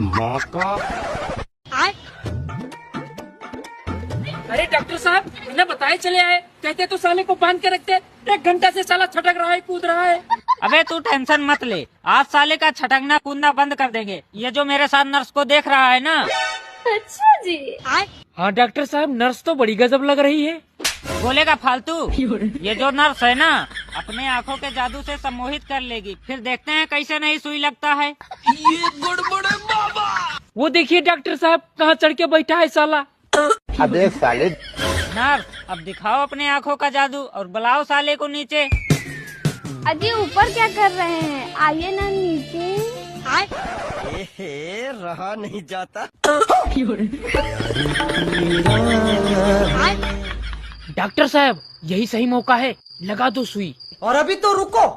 माँ का। अरे डॉक्टर साहब, इन्हें बताए चले आए, कहते तो साले को बांध के रखते। 1 घंटा से साला छटक रहा है, कूद रहा है। अबे तू टेंशन मत ले, आज साले का छटकना कूदना बंद कर देंगे। ये जो मेरे साथ नर्स को देख रहा है ना। अच्छा जी। हाँ डॉक्टर साहब, नर्स तो बड़ी गजब लग रही है। बोलेगा फालतू। ये जो नर्स है ना, अपने आँखों के जादू से सम्मोहित कर लेगी, फिर देखते हैं कैसे नहीं सुई लगता है। ये गड़बड़ है बाबा। वो देखिए डॉक्टर साहब, कहाँ चढ़ के बैठा है साला। अबे साले। नर्स, अब दिखाओ अपने आँखों का जादू और बुलाओ साले को नीचे। अजी ऊपर क्या कर रहे हैं, आइए ना नीचे। रहा नहीं जाता। डॉक्टर साहब, यही सही मौका है, लगा दो सुई। और अभी तो रुको।